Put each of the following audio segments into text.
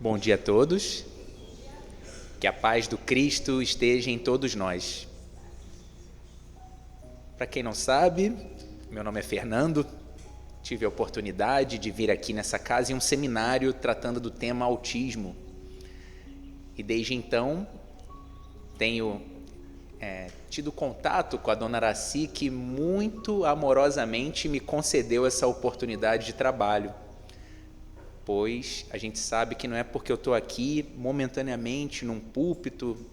Bom dia a todos. Que a paz do Cristo esteja em todos nós. Para quem não sabe, meu nome é Fernando. Tive a oportunidade de vir aqui nessa casa em um seminário tratando do tema autismo. E desde então tenho tido contato com a dona Araci, que muito amorosamente me concedeu essa oportunidade de trabalho. Pois a gente sabe que não é porque eu estou aqui momentaneamente num púlpito,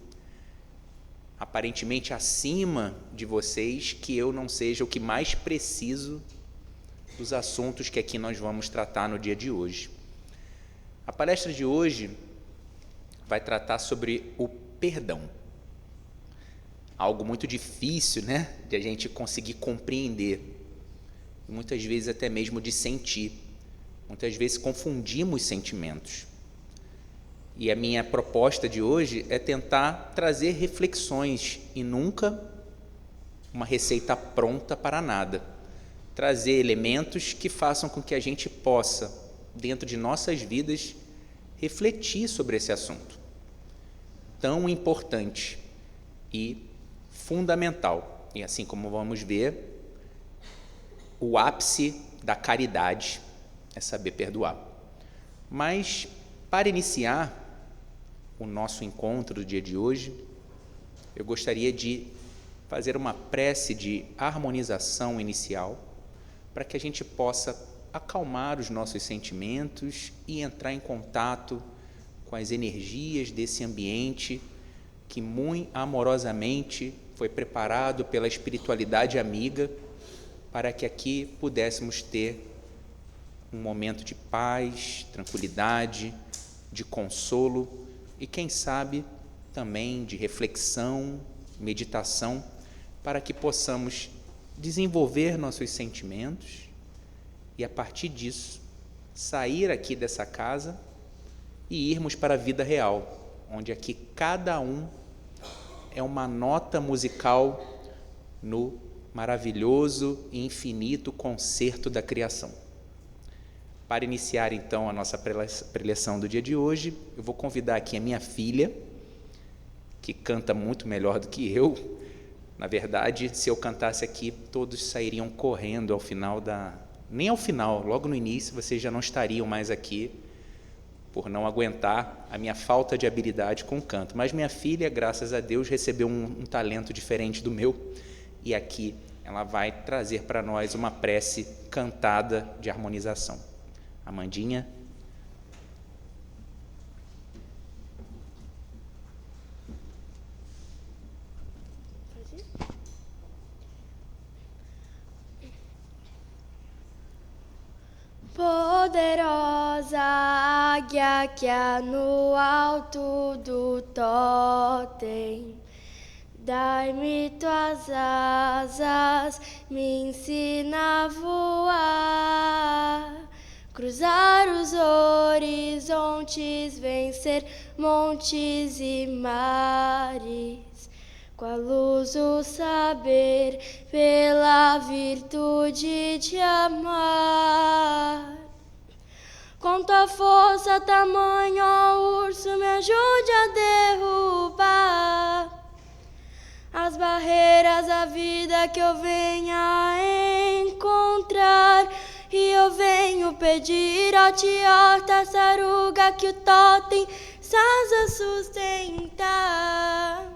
aparentemente acima de vocês, que eu não seja o que mais preciso dos assuntos que aqui nós vamos tratar no dia de hoje. A palestra de hoje vai tratar sobre o perdão. Algo muito difícil, né, de a gente conseguir compreender, e muitas vezes até mesmo de sentir. Muitas vezes confundimos sentimentos. E a minha proposta de hoje é tentar trazer reflexões e nunca uma receita pronta para nada. Trazer elementos que façam com que a gente possa, dentro de nossas vidas, refletir sobre esse assunto tão importante e fundamental. E assim como vamos ver, o ápice da caridade é saber perdoar. Mas, para iniciar o nosso encontro do dia de hoje, eu gostaria de fazer uma prece de harmonização inicial para que a gente possa acalmar os nossos sentimentos e entrar em contato com as energias desse ambiente que muito amorosamente foi preparado pela espiritualidade amiga para que aqui pudéssemos ter um momento de paz, tranquilidade, de consolo e, quem sabe, também de reflexão, meditação, para que possamos desenvolver nossos sentimentos e, a partir disso, sair aqui dessa casa e irmos para a vida real, onde aqui cada um é uma nota musical no maravilhoso e infinito concerto da criação. Para iniciar, então, a nossa preleção do dia de hoje, eu vou convidar aqui a minha filha, que canta muito melhor do que eu. Na verdade, se eu cantasse aqui, todos sairiam correndo ao final nem ao final, logo no início, vocês já não estariam mais aqui, por não aguentar a minha falta de habilidade com o canto. Mas minha filha, graças a Deus, recebeu um talento diferente do meu, e aqui ela vai trazer para nós uma prece cantada de harmonização. Amandinha. Poderosa águia que há no alto do totem, dai-me tuas asas, me ensina a voar. Cruzar os horizontes, vencer montes e mares, com a luz o saber, pela virtude de amar. Com tua força tamanho, ó urso, me ajude a derrubar as barreiras da vida que eu venha encontrar. E eu venho pedir ao ti, ó tartaruga, que o totem asa sustentar.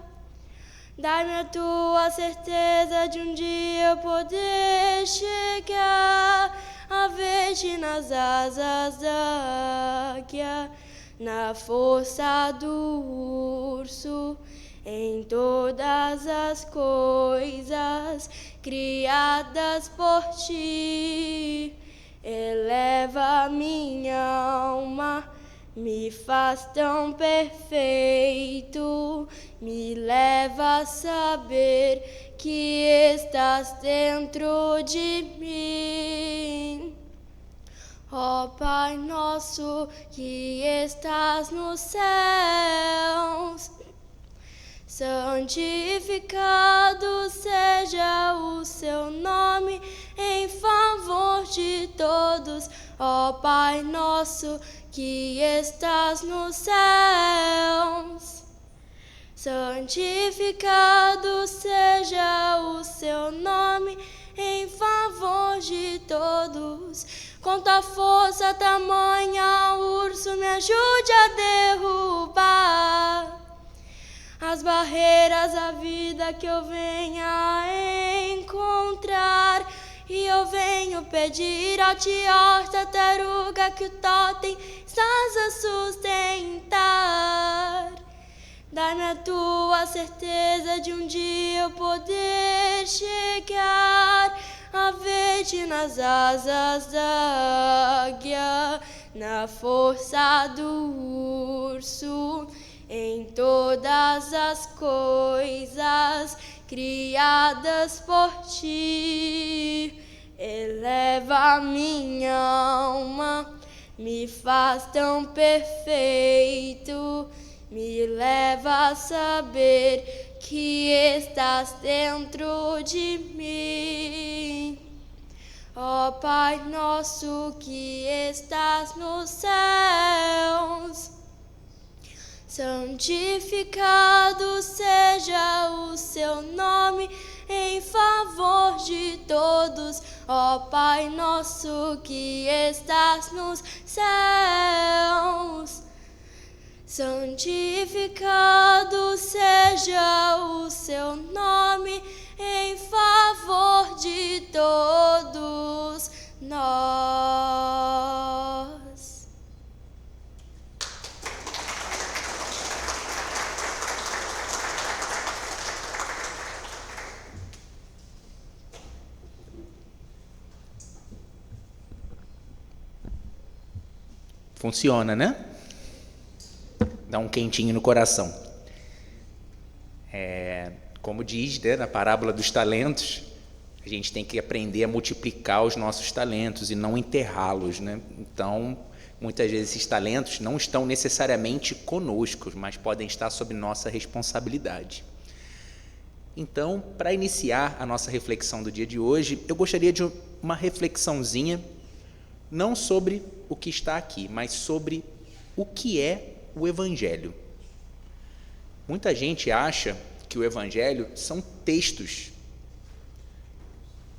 Dai-me a tua certeza de um dia eu poder chegar a ver-te nas asas da águia, na força do urso, em todas as coisas criadas por ti. Eleva minha alma, me faz tão perfeito, me leva a saber que estás dentro de mim. Ó Pai nosso que estás nos céus, santificado seja o seu nome em favor de todos. Ó Pai nosso que estás nos céus. Santificado seja o seu nome em favor de todos. Com tua força tamanha, urso, me ajude a derrubar as barreiras da vida que eu venha encontrar. E eu venho pedir ao ti, ó tartaruga, que o totem estás a sustentar. Dá-me a tua certeza de um dia eu poder chegar a ver-te nas asas da águia, na força do urso, em todas as coisas criadas por ti. Eleva minha alma, me faz tão perfeito, me leva a saber que estás dentro de mim. Ó Pai nosso que estás nos céus, santificado seja o seu nome em favor de todos. Ó Pai nosso que estás nos céus, santificado seja o seu nome em favor de todos nós. Funciona, né? Dá um quentinho no coração. Como diz, né, na parábola dos talentos, a gente tem que aprender a multiplicar os nossos talentos e não enterrá-los, né? Então, muitas vezes esses talentos não estão necessariamente conosco, mas podem estar sob nossa responsabilidade. Então, para iniciar a nossa reflexão do dia de hoje, eu gostaria de uma reflexãozinha, não sobre o que está aqui, mas sobre o que é o Evangelho. Muita gente acha que o Evangelho são textos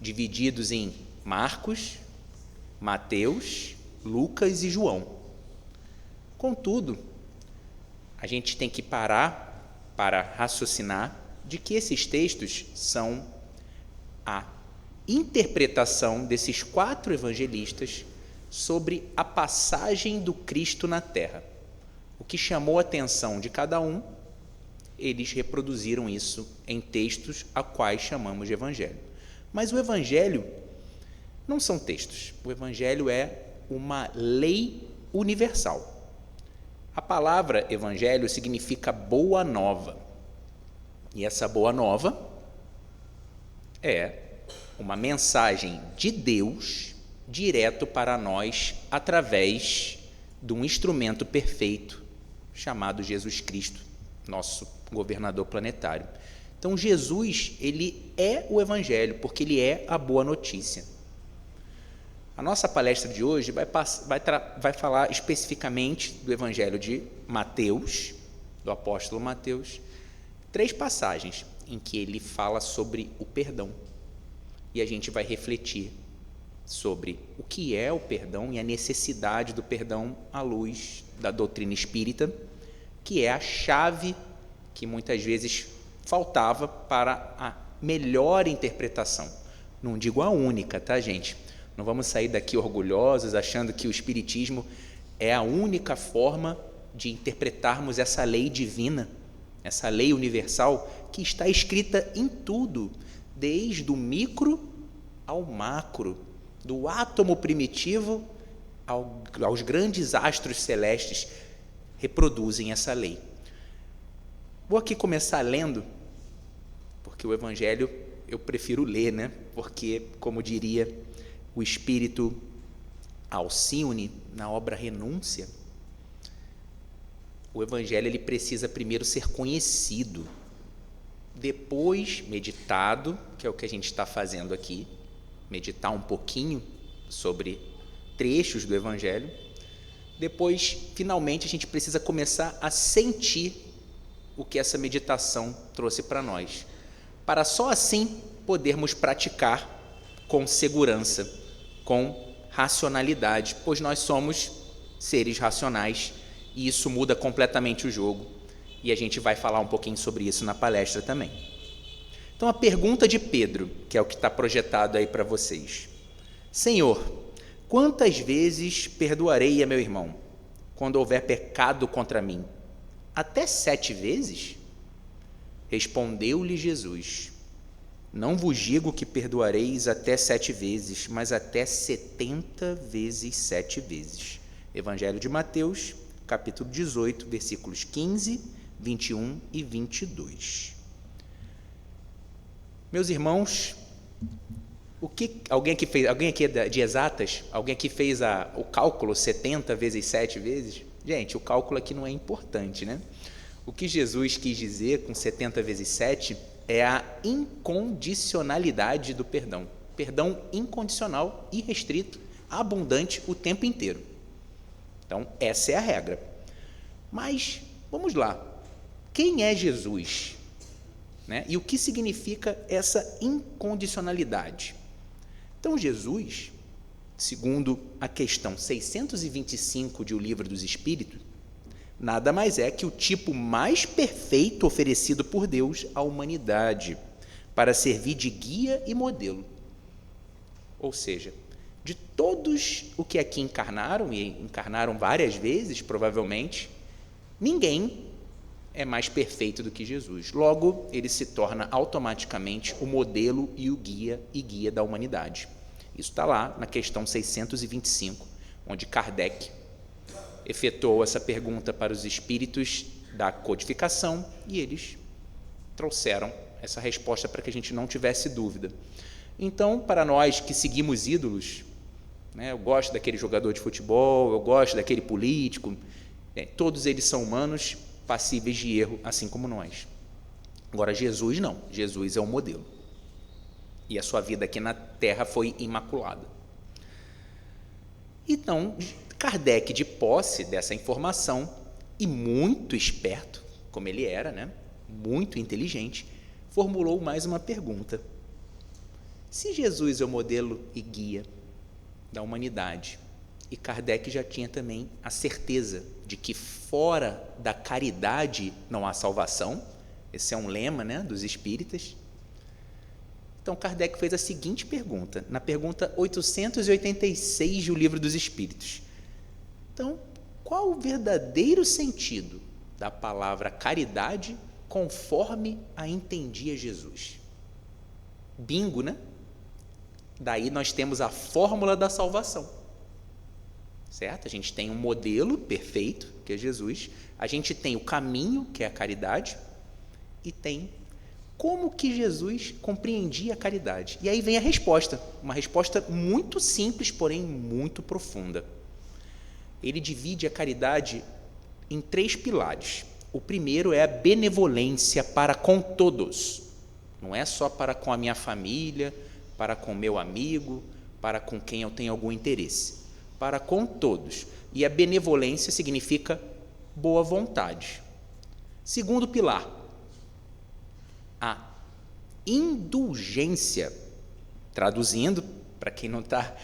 divididos em Marcos, Mateus, Lucas e João. Contudo, a gente tem que parar para raciocinar de que esses textos são a interpretação desses 4 evangelistas sobre a passagem do Cristo na Terra. O que chamou a atenção de cada um, eles reproduziram isso em textos a quais chamamos de Evangelho. Mas o Evangelho não são textos. O Evangelho é uma lei universal. A palavra Evangelho significa boa nova. E essa boa nova é uma mensagem de Deus direto para nós através de um instrumento perfeito chamado Jesus Cristo, nosso governador planetário. Então, Jesus, ele é o Evangelho, porque ele é a boa notícia. A nossa palestra de hoje vai falar especificamente do Evangelho de Mateus, do apóstolo Mateus, 3 passagens em que ele fala sobre o perdão. E a gente vai refletir sobre o que é o perdão e a necessidade do perdão à luz da doutrina espírita, que é a chave que muitas vezes faltava para a melhor interpretação. Não digo a única, tá, gente? Não vamos sair daqui orgulhosos achando que o Espiritismo é a única forma de interpretarmos essa lei divina, essa lei universal que está escrita em tudo, desde o micro ao macro, do átomo primitivo aos grandes astros celestes, reproduzem essa lei. Vou aqui começar lendo, porque o Evangelho eu prefiro ler, né? Porque, como diria o espírito Alcione, na obra Renúncia, o Evangelho ele precisa primeiro ser conhecido, depois meditado, que é o que a gente está fazendo aqui, meditar um pouquinho sobre trechos do Evangelho, depois, finalmente, a gente precisa começar a sentir o que essa meditação trouxe para nós, para só assim podermos praticar com segurança, com racionalidade, pois nós somos seres racionais e isso muda completamente o jogo, e a gente vai falar um pouquinho sobre isso na palestra também. Então, a pergunta de Pedro, que é o que está projetado aí para vocês: Senhor, quantas vezes perdoarei a meu irmão quando houver pecado contra mim? Até 7 vezes? Respondeu-lhe Jesus: não vos digo que perdoareis até 7 vezes, mas até 70 vezes 7 vezes. Evangelho de Mateus, capítulo 18, versículos 15, 21 e 22. Meus irmãos, alguém aqui é de exatas? Alguém aqui fez o cálculo 70 vezes 7 vezes? Gente, o cálculo aqui não é importante, né? O que Jesus quis dizer com 70 vezes 7 é a incondicionalidade do perdão. Perdão incondicional, irrestrito, abundante o tempo inteiro. Então, essa é a regra. Mas, vamos lá. Quem é Jesus? Né? E o que significa essa incondicionalidade? Então, Jesus, segundo a questão 625 de O Livro dos Espíritos, nada mais é que o tipo mais perfeito oferecido por Deus à humanidade, para servir de guia e modelo. Ou seja, de todos o que aqui encarnaram, e encarnaram várias vezes, provavelmente, ninguém é mais perfeito do que Jesus. Logo, ele se torna automaticamente o modelo e o guia da humanidade. Isso está lá na questão 625, onde Kardec efetuou essa pergunta para os espíritos da codificação e eles trouxeram essa resposta para que a gente não tivesse dúvida. Então, para nós que seguimos ídolos, né, eu gosto daquele jogador de futebol, eu gosto daquele político, todos eles são humanos, passíveis de erro, assim como nós. Agora, Jesus não. Jesus é o modelo. E a sua vida aqui na Terra foi imaculada. Então, Kardec, de posse dessa informação, e muito esperto, como ele era, né, muito inteligente, formulou mais uma pergunta. Se Jesus é o modelo e guia da humanidade, e Kardec já tinha também a certeza de que fora da caridade não há salvação, esse é um lema, né, dos espíritas. Então, Kardec fez a seguinte pergunta, na pergunta 886 do Livro dos Espíritos. Então, qual o verdadeiro sentido da palavra caridade conforme a entendia Jesus? Bingo, né? Daí nós temos a fórmula da salvação, certo? A gente tem um modelo perfeito, que é Jesus, a gente tem o caminho, que é a caridade, e tem como que Jesus compreendia a caridade. E aí vem a resposta, uma resposta muito simples, porém muito profunda. Ele divide a caridade em 3 pilares. O primeiro é a benevolência para com todos, não é só para com a minha família, para com meu amigo, para com quem eu tenho algum interesse, para com todos. E a benevolência significa boa vontade. Segundo pilar, a indulgência, traduzindo, para quem não está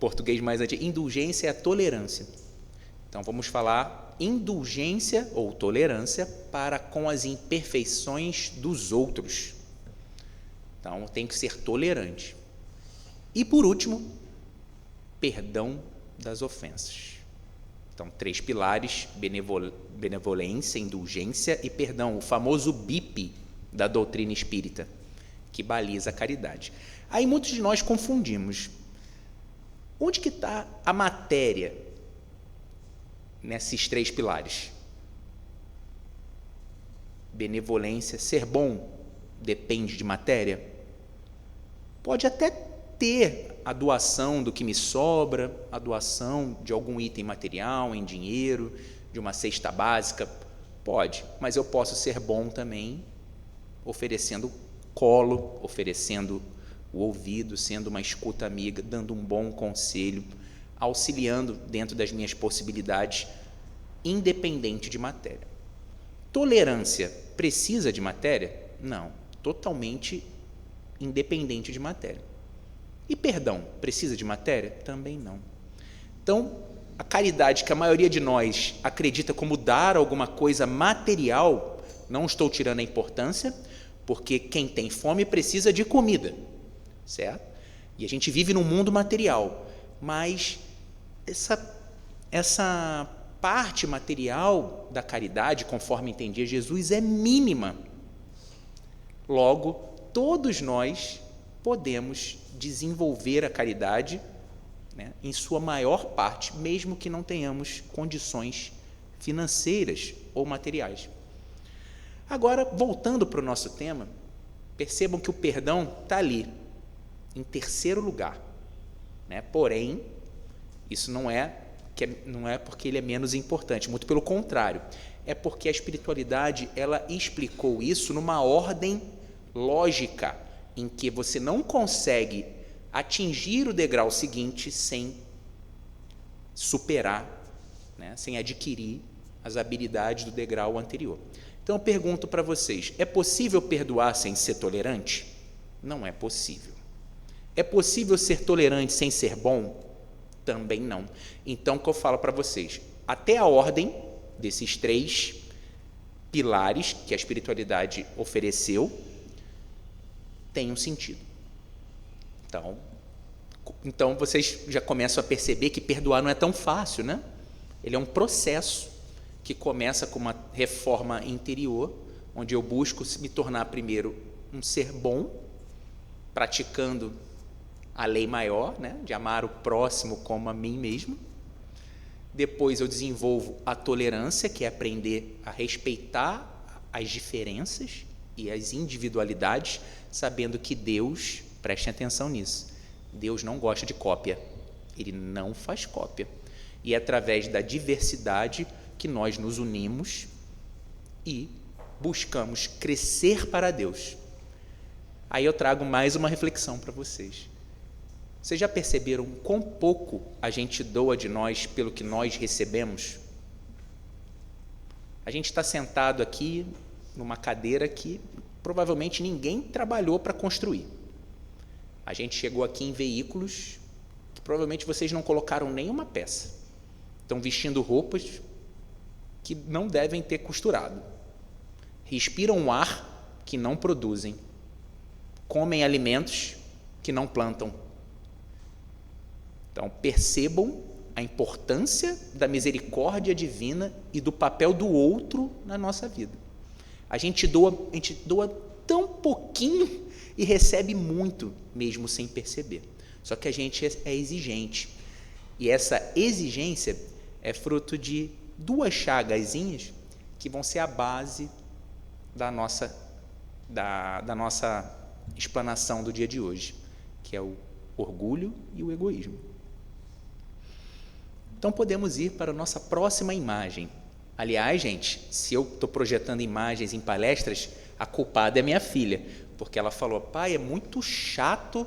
português mais antigo, indulgência é a tolerância. Então, vamos falar indulgência ou tolerância para com as imperfeições dos outros. Então, tem que ser tolerante. E, por último, perdão das ofensas. Então, 3 pilares, benevolência, indulgência e perdão, o famoso BIP da doutrina espírita, que baliza a caridade. Aí muitos de nós confundimos. Onde que está a matéria nesses 3 pilares? Benevolência, ser bom, depende de matéria? Pode até ter a doação do que me sobra, a doação de algum item material, em dinheiro, de uma cesta básica, pode, mas eu posso ser bom também oferecendo colo, oferecendo o ouvido, sendo uma escuta amiga, dando um bom conselho, auxiliando dentro das minhas possibilidades, independente de matéria. Tolerância precisa de matéria? Não, totalmente independente de matéria. E perdão precisa de matéria? Também não. Então, a caridade que a maioria de nós acredita como dar alguma coisa material, não estou tirando a importância, porque quem tem fome precisa de comida, certo? E a gente vive num mundo material, mas essa parte material da caridade, conforme entendia Jesus, é mínima. Logo, todos nós podemos desenvolver a caridade, né, em sua maior parte, mesmo que não tenhamos condições financeiras ou materiais. Agora, voltando para o nosso tema, percebam que o perdão está ali, em terceiro lugar, né? Porém, isso não é porque ele é menos importante, muito pelo contrário, é porque a espiritualidade ela explicou isso numa ordem lógica, em que você não consegue atingir o degrau seguinte sem superar, né, sem adquirir as habilidades do degrau anterior. Então eu pergunto para vocês, é possível perdoar sem ser tolerante? Não é possível. É possível ser tolerante sem ser bom? Também não. Então o que eu falo para vocês, até a ordem desses 3 pilares que a espiritualidade ofereceu tem um sentido. Então vocês já começam a perceber que perdoar não é tão fácil, né? Ele é um processo que começa com uma reforma interior, onde eu busco me tornar primeiro um ser bom, praticando a lei maior, né, de amar o próximo como a mim mesmo. Depois eu desenvolvo a tolerância, que é aprender a respeitar as diferenças e as individualidades, sabendo que Deus, prestem atenção nisso, Deus não gosta de cópia, Ele não faz cópia. E é através da diversidade que nós nos unimos e buscamos crescer para Deus. Aí eu trago mais uma reflexão para vocês. Vocês já perceberam quão pouco a gente doa de nós pelo que nós recebemos? A gente está sentado aqui numa cadeira que provavelmente ninguém trabalhou para construir. A gente chegou aqui em veículos que provavelmente vocês não colocaram nenhuma peça. Estão vestindo roupas que não devem ter costurado. Respiram um ar que não produzem. Comem alimentos que não plantam. Então, percebam a importância da misericórdia divina e do papel do outro na nossa vida. A gente doa tão pouquinho e recebe muito, mesmo sem perceber. Só que a gente é exigente. E essa exigência é fruto de 2 chagazinhas que vão ser a base da nossa explanação do dia de hoje, que é o orgulho e o egoísmo. Então podemos ir para a nossa próxima imagem. Aliás, gente, se eu estou projetando imagens em palestras, a culpada é minha filha, porque ela falou: pai, é muito chato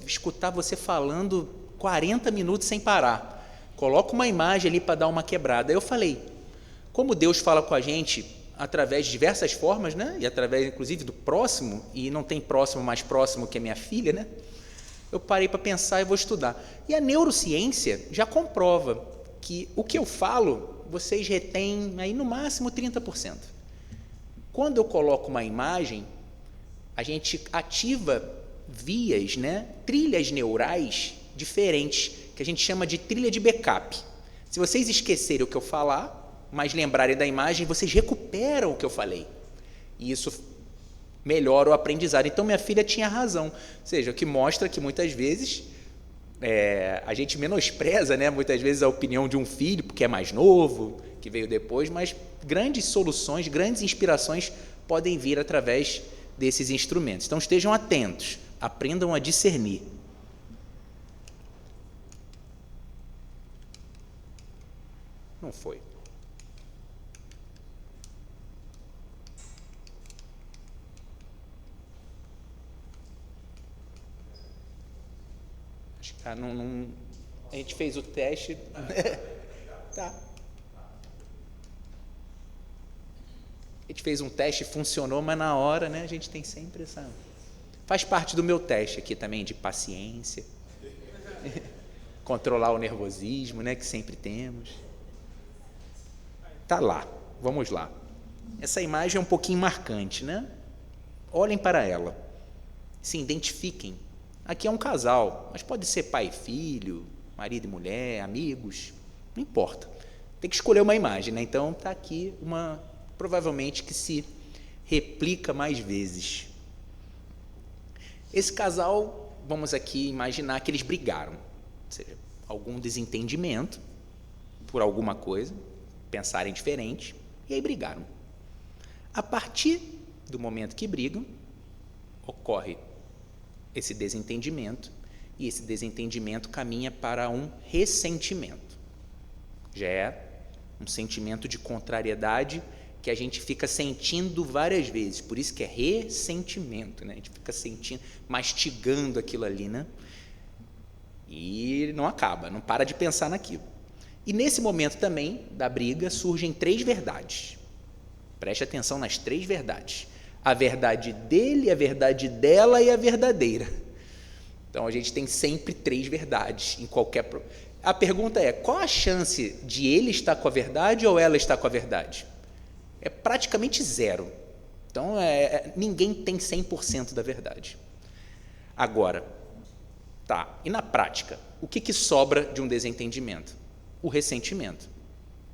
escutar você falando 40 minutos sem parar. Coloca uma imagem ali para dar uma quebrada. Eu falei, como Deus fala com a gente através de diversas formas, né? E através, inclusive, do próximo, e não tem próximo mais próximo que a minha filha, né? Eu parei para pensar e vou estudar. E a neurociência já comprova que o que eu falo, vocês retêm aí no máximo 30%. Quando eu coloco uma imagem, a gente ativa vias, né? Trilhas neurais diferentes, que a gente chama de trilha de backup. Se vocês esquecerem o que eu falar, mas lembrarem da imagem, vocês recuperam o que eu falei. E isso melhora o aprendizado. Então, minha filha tinha razão. Ou seja, o que mostra que muitas vezes a gente menospreza, né, muitas vezes a opinião de um filho, porque é mais novo, que veio depois, mas grandes soluções, grandes inspirações podem vir através desses instrumentos. Então, estejam atentos, aprendam a discernir. Não foi. Não. A gente fez o teste. Tá. A gente fez um teste, funcionou, mas na hora, né, a gente tem sempre essa... Faz parte do meu teste aqui também, de paciência. Controlar o nervosismo, né, que sempre temos. Tá lá, vamos lá. Essa imagem é um pouquinho marcante, né? Olhem para ela, se identifiquem. Aqui é um casal, mas pode ser pai e filho, marido e mulher, amigos, não importa. Tem que escolher uma imagem, né? Então está aqui uma, provavelmente que se replica mais vezes. Esse casal, vamos aqui imaginar que eles brigaram, ou seja, algum desentendimento por alguma coisa, pensarem diferente, e aí brigaram. A partir do momento que brigam, ocorre esse desentendimento, e esse desentendimento caminha para um ressentimento. Já é um sentimento de contrariedade que a gente fica sentindo várias vezes, por isso que é ressentimento, né? A gente fica sentindo, mastigando aquilo ali, né? E não acaba, não para de pensar naquilo. E nesse momento também da briga surgem 3 verdades. Preste atenção nas 3 verdades. A verdade dele, a verdade dela e a verdadeira. Então a gente tem sempre 3 verdades em qualquer... A pergunta é, qual a chance de ele estar com a verdade ou ela estar com a verdade? É praticamente 0. Então ninguém tem 100% da verdade. Agora, tá, e na prática, o que sobra de um desentendimento? O ressentimento.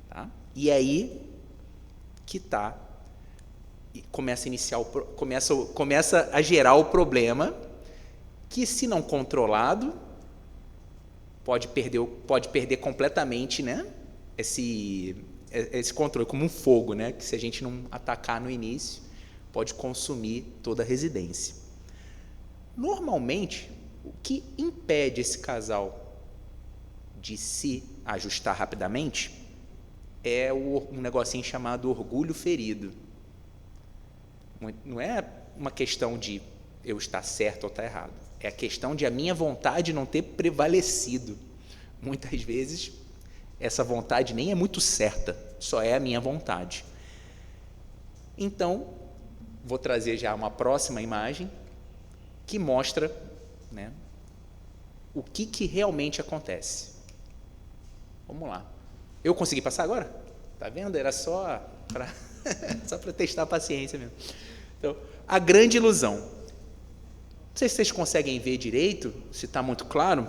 Tá? E aí que começa a gerar o problema que, se não controlado, pode perder completamente, né, esse controle, como um fogo, né, que se a gente não atacar no início, pode consumir toda a residência. Normalmente, o que impede esse casal de se ajustar rapidamente é um negocinho chamado orgulho ferido. Não é uma questão de eu estar certo ou estar errado. É a questão de a minha vontade não ter prevalecido. Muitas vezes, essa vontade nem é muito certa, só é a minha vontade. Então, vou trazer já uma próxima imagem que mostra, né, o que realmente acontece. Vamos lá. Eu consegui passar agora? Tá vendo? Era só para testar a paciência mesmo. Então, a grande ilusão. Não sei se vocês conseguem ver direito, se está muito claro.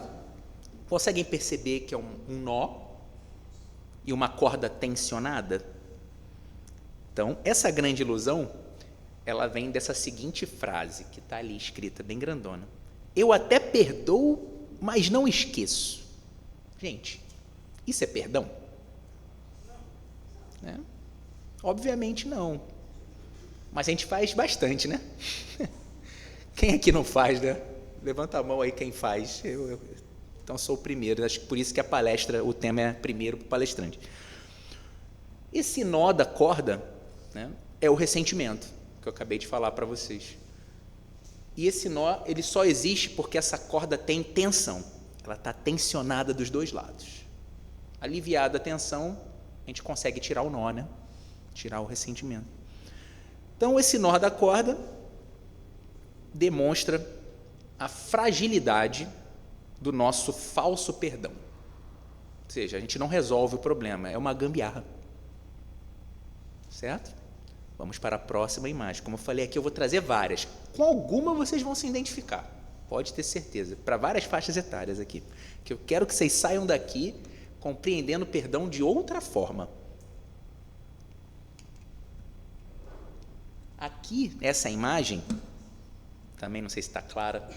Conseguem perceber que é um nó e uma corda tensionada? Então, essa grande ilusão, ela vem dessa seguinte frase, que está ali escrita bem grandona. Eu até perdoo, mas não esqueço. Gente, isso é perdão? Né? Obviamente não. Mas a gente faz bastante, né? Quem aqui não faz, né? Levanta a mão aí quem faz. Então sou o primeiro. Acho que por isso que a palestra, o tema é primeiro para o palestrante. Esse nó da corda, né, é o ressentimento, que eu acabei de falar para vocês. E esse nó, ele só existe porque essa corda tem tensão. Ela está tensionada dos 2 lados. Aliviada a tensão, a gente consegue tirar o nó, né? Tirar o ressentimento. Então, esse nó da corda demonstra a fragilidade do nosso falso perdão. Ou seja, a gente não resolve o problema, é uma gambiarra. Certo? Vamos para a próxima imagem. Como eu falei aqui, eu vou trazer várias. Com alguma vocês vão se identificar, pode ter certeza, para várias faixas etárias aqui. Que eu quero que vocês saiam daqui compreendendo o perdão de outra forma. Aqui, essa imagem, também não sei se está clara,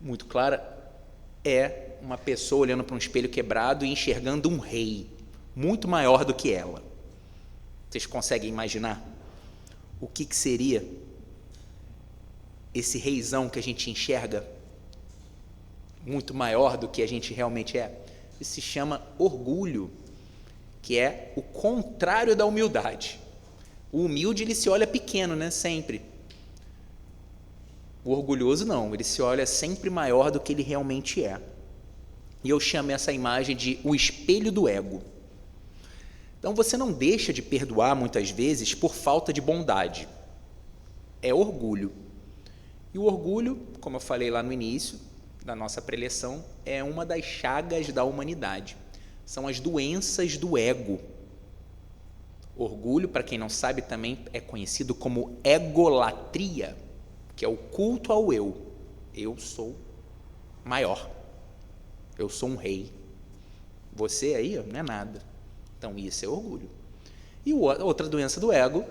muito clara, é uma pessoa olhando para um espelho quebrado e enxergando um rei, muito maior do que ela. Vocês conseguem imaginar o que seria esse reizão que a gente enxerga, muito maior do que a gente realmente é? Isso se chama orgulho, que é o contrário da humildade. O humilde, ele se olha pequeno, né? Sempre. O orgulhoso não, ele se olha sempre maior do que ele realmente é. E eu chamo essa imagem de o espelho do ego. Então, você não deixa de perdoar, muitas vezes, por falta de bondade. É orgulho. E o orgulho, como eu falei lá no início da nossa preleção, é uma das chagas da humanidade. São as doenças do ego. Orgulho, para quem não sabe, também é conhecido como egolatria, que é o culto ao eu. Eu sou maior. Eu sou um rei. Você aí não é nada. Então, isso é orgulho. E outra doença do ego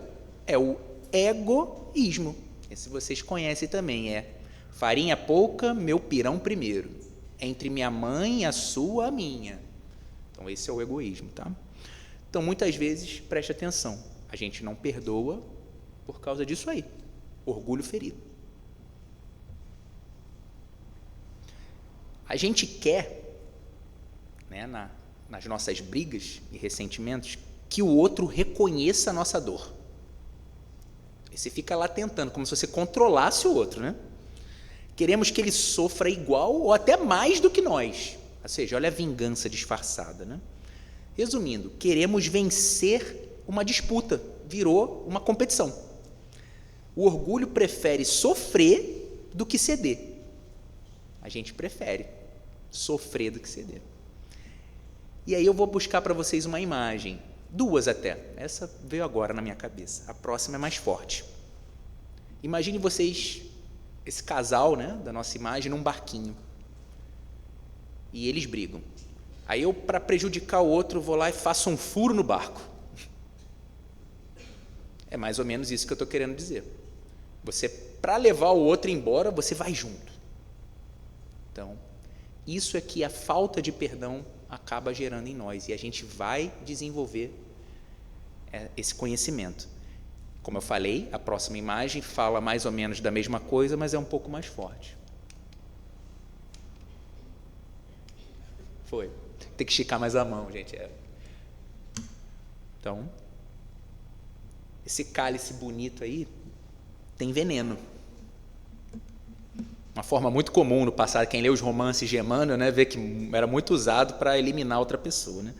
é o egoísmo. Esse vocês conhecem também, é farinha pouca, meu pirão primeiro. Entre minha mãe, a sua, a minha. Então, esse é o egoísmo, tá? Então, muitas vezes, preste atenção, a gente não perdoa por causa disso aí, orgulho ferido. A gente quer, né, nas nossas brigas e ressentimentos, que o outro reconheça a nossa dor. E você fica lá tentando, como se você controlasse o outro, né? Queremos que ele sofra igual ou até mais do que nós. Ou seja, olha a vingança disfarçada, né? Resumindo, queremos vencer uma disputa, virou uma competição. O orgulho prefere sofrer do que ceder. A gente prefere sofrer do que ceder. E aí eu vou buscar para vocês uma imagem, duas até. Essa veio agora na minha cabeça. A próxima é mais forte. Imagine vocês, esse casal, né, da nossa imagem, num barquinho. E eles brigam. Aí eu, para prejudicar o outro, vou lá e faço um furo no barco. É mais ou menos isso que eu estou querendo dizer. Você, para levar o outro embora, você vai junto. Então, isso é que a falta de perdão acaba gerando em nós, e a gente vai desenvolver esse conhecimento. Como eu falei, a próxima imagem fala mais ou menos da mesma coisa, mas é um pouco mais forte. Foi. Tem que esticar mais a mão, gente. Então, esse cálice bonito aí tem veneno. Uma forma muito comum no passado, quem lê os romances de Emmanuel, né, vê que era muito usado para eliminar outra pessoa, né?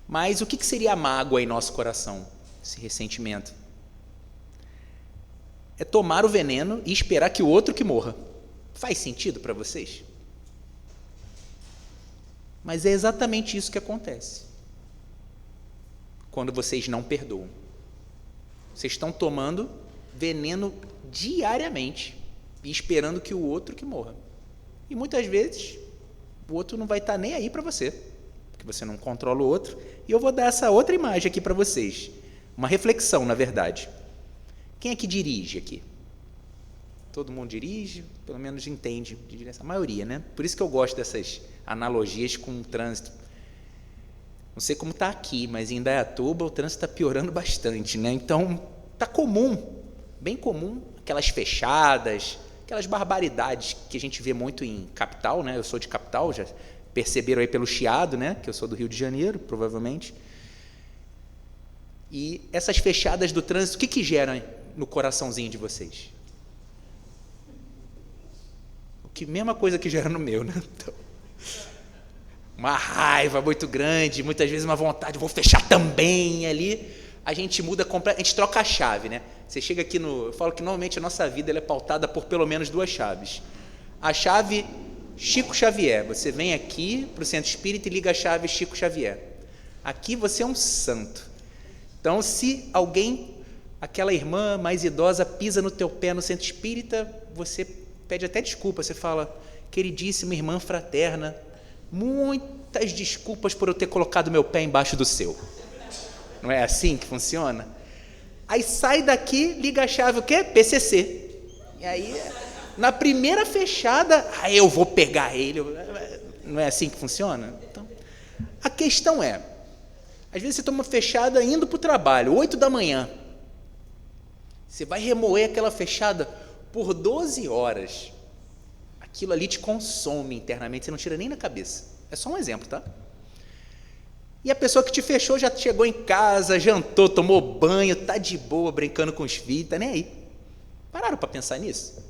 Mas o que seria a mágoa em nosso coração, esse ressentimento? É tomar o veneno e esperar que o outro que morra. Faz sentido para vocês? Mas é exatamente isso que acontece quando vocês não perdoam. Vocês estão tomando veneno diariamente e esperando que o outro que morra. E muitas vezes o outro não vai estar nem aí para você, porque você não controla o outro. E eu vou dar essa outra imagem aqui para vocês, uma reflexão, na verdade. Quem é que dirige aqui? Todo mundo dirige, pelo menos entende de direção, a maioria, né? Por isso que eu gosto dessas analogias com o trânsito. Não sei como está aqui, mas em Indaiatuba o trânsito está piorando bastante, né? Então, está comum, bem comum, aquelas fechadas, aquelas barbaridades que a gente vê muito em capital, né? Eu sou de capital, já perceberam aí pelo chiado, né? Que eu sou do Rio de Janeiro, provavelmente. E essas fechadas do trânsito, o que geram no coraçãozinho de vocês? Mesma coisa que gera no meu, né? Então, uma raiva muito grande, muitas vezes uma vontade, vou fechar também ali. A gente muda completamente, a gente troca a chave, né? Você chega aqui eu falo que normalmente a nossa vida ela é pautada por pelo menos duas chaves. A chave Chico Xavier, você vem aqui para o Centro Espírita e liga a chave Chico Xavier. Aqui você é um santo. Então, se alguém, aquela irmã mais idosa, pisa no teu pé no Centro Espírita, você pede até desculpa, você fala, queridíssima irmã fraterna, muitas desculpas por eu ter colocado meu pé embaixo do seu. Não é assim que funciona? Aí sai daqui, liga a chave, o quê? PCC. E aí, na primeira fechada, eu vou pegar ele. Não é assim que funciona? Então, a questão é, às vezes você toma uma fechada indo para o trabalho, 8 da manhã. Você vai remoer aquela fechada por 12 horas. Aquilo ali te consome internamente, você não tira nem na cabeça. É só um exemplo, tá? E a pessoa que te fechou já chegou em casa, jantou, tomou banho, tá de boa, brincando com os filhos, tá nem aí. Pararam para pensar nisso?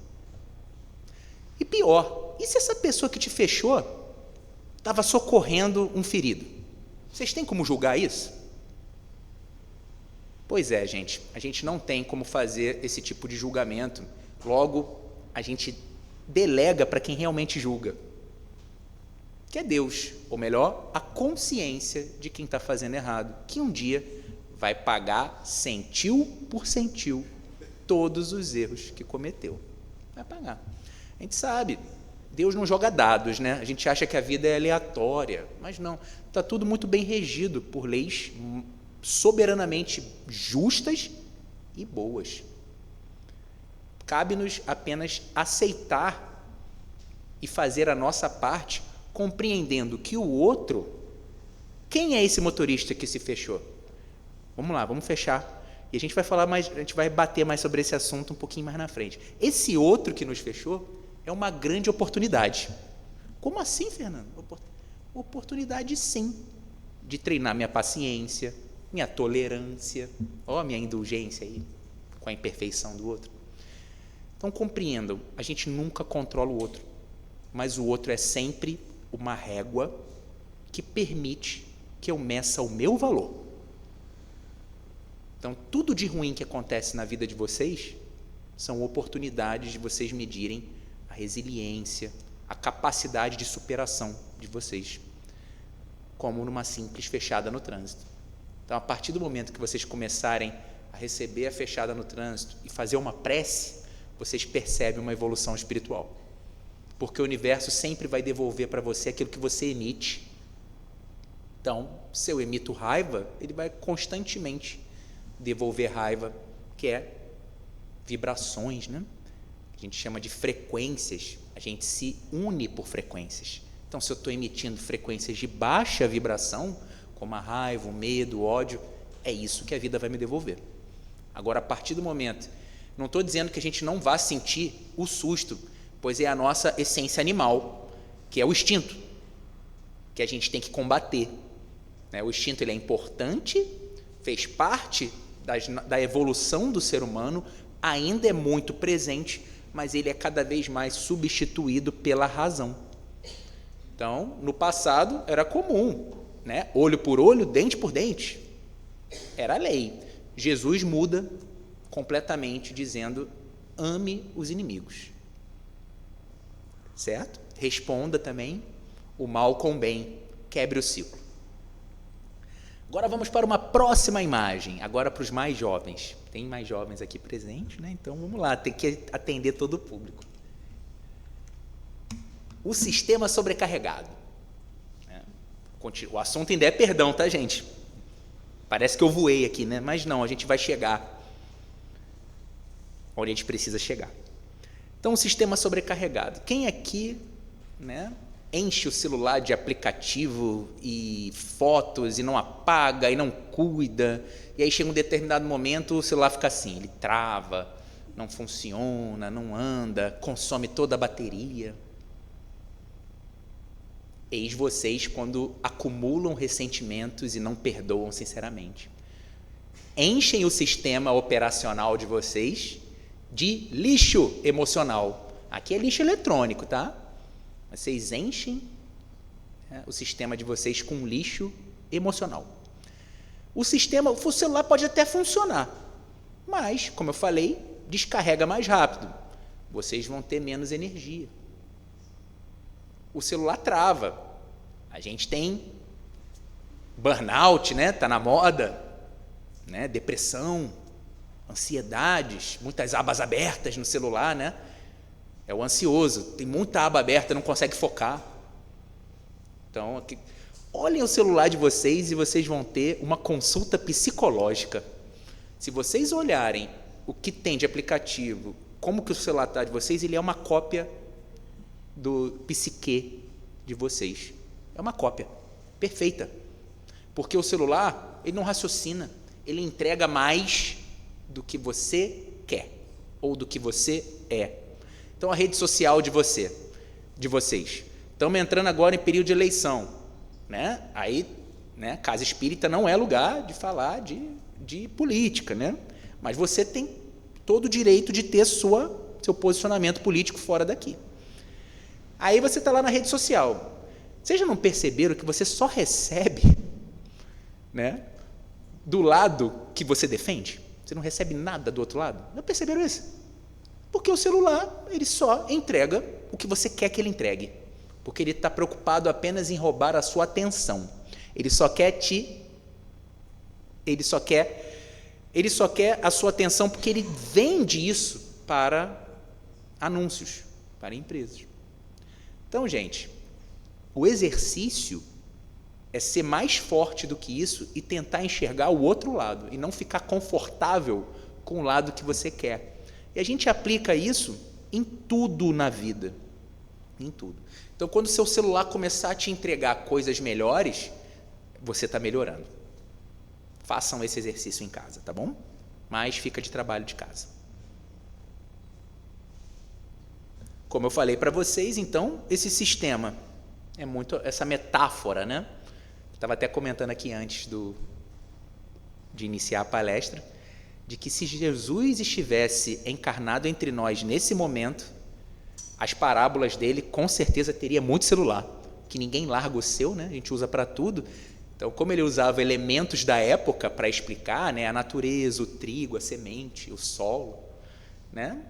E pior, e se essa pessoa que te fechou estava socorrendo um ferido. Vocês têm como julgar isso? Pois é, gente, a gente não tem como fazer esse tipo de julgamento. Logo, a gente delega para quem realmente julga, que é Deus, ou melhor, a consciência de quem está fazendo errado, que um dia vai pagar centil por centil todos os erros que cometeu. Vai pagar. A gente sabe, Deus não joga dados, né? A gente acha que a vida é aleatória, mas não. Está tudo muito bem regido por leis soberanamente justas e boas. Cabe-nos apenas aceitar e fazer a nossa parte, compreendendo que o outro... Quem é esse motorista que se fechou? Vamos lá, vamos fechar. E a gente vai falar mais, a gente vai bater mais sobre esse assunto um pouquinho mais na frente. Esse outro que nos fechou é uma grande oportunidade. Como assim, Fernando? Oportunidade, sim, de treinar minha paciência, minha tolerância, minha indulgência aí, com a imperfeição do outro. Então, compreendam, a gente nunca controla o outro, mas o outro é sempre uma régua que permite que eu meça o meu valor. Então, tudo de ruim que acontece na vida de vocês são oportunidades de vocês medirem a resiliência, a capacidade de superação de vocês, como numa simples fechada no trânsito. Então, a partir do momento que vocês começarem a receber a fechada no trânsito e fazer uma prece, vocês percebem uma evolução espiritual. Porque o universo sempre vai devolver para você aquilo que você emite. Então, se eu emito raiva, ele vai constantemente devolver raiva, que é vibrações, né? A gente chama de frequências, a gente se une por frequências. Então, se eu estou emitindo frequências de baixa vibração, como a raiva, o medo, o ódio, é isso que a vida vai me devolver. Agora, a partir do momento, não estou dizendo que a gente não vá sentir o susto, pois é a nossa essência animal, que é o instinto, que a gente tem que combater. O instinto ele é importante, fez parte da evolução do ser humano, ainda é muito presente, mas ele é cada vez mais substituído pela razão. Então, no passado era comum, né? Olho por olho, dente por dente, era a lei. Jesus muda completamente, dizendo: ame os inimigos, certo? Responda também o mal com o bem, quebre o ciclo. Agora vamos para uma próxima imagem, agora para os mais jovens. Tem mais jovens aqui presentes, né? Então vamos lá, tem que atender todo o público. O sistema sobrecarregado. O assunto ainda é perdão, tá, gente? Parece que eu voei aqui, né? Mas não, a gente vai chegar onde a gente precisa chegar. Então, o sistema sobrecarregado. Quem aqui, né, enche o celular de aplicativo e fotos e não apaga e não cuida, e aí chega um determinado momento, o celular fica assim, ele trava, não funciona, não anda, consome toda a bateria. Eis vocês quando acumulam ressentimentos e não perdoam sinceramente. Enchem o sistema operacional de vocês de lixo emocional. Aqui é lixo eletrônico, tá? Vocês enchem o sistema de vocês com lixo emocional. O celular pode até funcionar, mas, como eu falei, descarrega mais rápido. Vocês vão ter menos energia. O celular trava. A gente tem burnout, né? Tá na moda, né? Depressão, ansiedades, muitas abas abertas no celular, né? É o ansioso, tem muita aba aberta, não consegue focar. Então, aqui, olhem o celular de vocês e vocês vão ter uma consulta psicológica. Se vocês olharem o que tem de aplicativo, como que o celular está de vocês, ele é uma cópia do psique de vocês. É uma cópia perfeita. Porque o celular, ele não raciocina, ele entrega mais do que você quer ou do que você é. Então, a rede social de vocês. Estamos entrando agora em período de eleição, né? Aí, né, casa espírita não é lugar de falar de política, né? Mas você tem todo o direito de ter seu posicionamento político fora daqui. Aí você está lá na rede social. Vocês já não perceberam que você só recebe, né, do lado que você defende? Você não recebe nada do outro lado? Não perceberam isso? Porque o celular, ele só entrega o que você quer que ele entregue. Porque ele está preocupado apenas em roubar a sua atenção. Ele só quer a sua atenção porque ele vende isso para anúncios, para empresas. Então, gente, o exercício é ser mais forte do que isso e tentar enxergar o outro lado e não ficar confortável com o lado que você quer. E a gente aplica isso em tudo na vida, em tudo. Então, quando o seu celular começar a te entregar coisas melhores, você está melhorando. Façam esse exercício em casa, tá bom? Mas fica de trabalho de casa. Como eu falei para vocês, então, esse sistema é muito essa metáfora, né? Estava até comentando aqui antes de iniciar a palestra, de que se Jesus estivesse encarnado entre nós nesse momento, as parábolas dele com certeza teria muito celular, que ninguém larga o seu, né? A gente usa para tudo. Então, como ele usava elementos da época para explicar, né, a natureza, o trigo, a semente, o solo, né?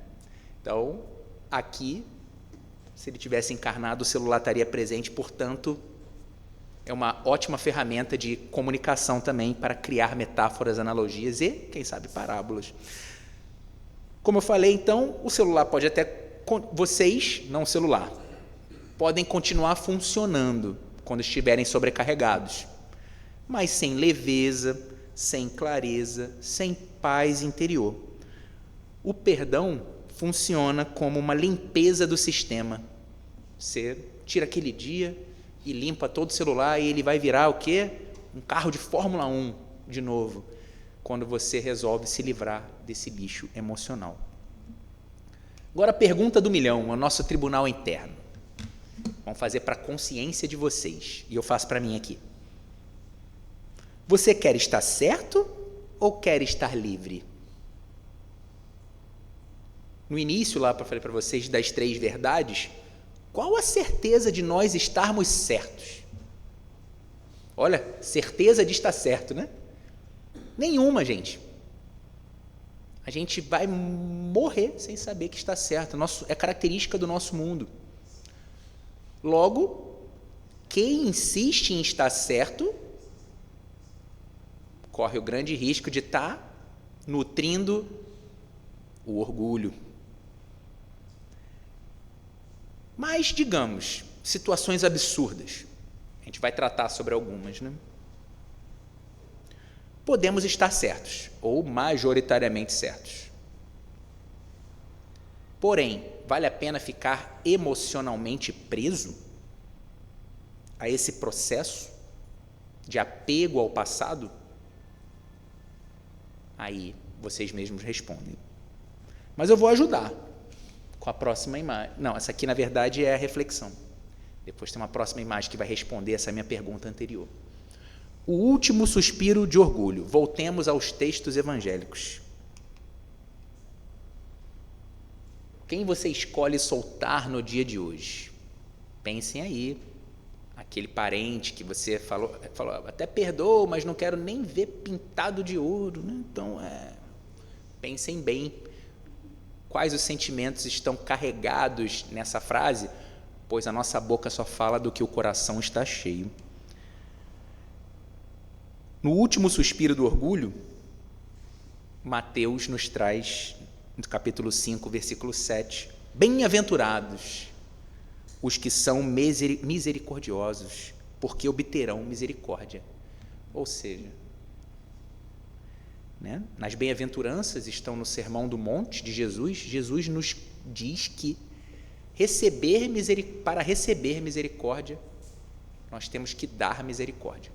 Então, aqui, se ele tivesse encarnado, o celular estaria presente, portanto, é uma ótima ferramenta de comunicação também para criar metáforas, analogias e, quem sabe, parábolas. Como eu falei, então, o celular pode até... Vocês, não o celular, podem continuar funcionando quando estiverem sobrecarregados, mas sem leveza, sem clareza, sem paz interior. O perdão funciona como uma limpeza do sistema. Você tira aquele dia e limpa todo o celular e ele vai virar o quê? Um carro de Fórmula 1 de novo, quando você resolve se livrar desse lixo emocional. Agora a pergunta do milhão, o nosso tribunal interno. Vamos fazer para a consciência de vocês, e eu faço para mim aqui. Você quer estar certo ou quer estar livre? No início, lá, eu falei para vocês das 3 verdades, qual a certeza de nós estarmos certos? Olha, certeza de estar certo, né? Nenhuma, gente. A gente vai morrer sem saber que está certo. É característica do nosso mundo. Logo, quem insiste em estar certo corre o grande risco de estar nutrindo o orgulho. Mas, digamos, situações absurdas. A gente vai tratar sobre algumas, né? Podemos estar certos, ou majoritariamente certos. Porém, vale a pena ficar emocionalmente preso a esse processo de apego ao passado? Aí vocês mesmos respondem. Mas eu vou ajudar com a próxima imagem. Não, essa aqui na verdade é a reflexão. Depois tem uma próxima imagem que vai responder essa minha pergunta anterior. O último suspiro de orgulho. Voltemos aos textos evangélicos. Quem você escolhe soltar no dia de hoje? Pensem aí. Aquele parente que você falou até perdoa, mas não quero nem ver pintado de ouro, né? Então, pensem bem. Quais os sentimentos estão carregados nessa frase? Pois a nossa boca só fala do que o coração está cheio. No último suspiro do orgulho, Mateus nos traz, no capítulo 5, versículo 7, bem-aventurados os que são misericordiosos, porque obterão misericórdia. Ou seja, né, nas bem-aventuranças estão no Sermão do Monte de Jesus. Jesus nos diz que para receber misericórdia, nós temos que dar misericórdia.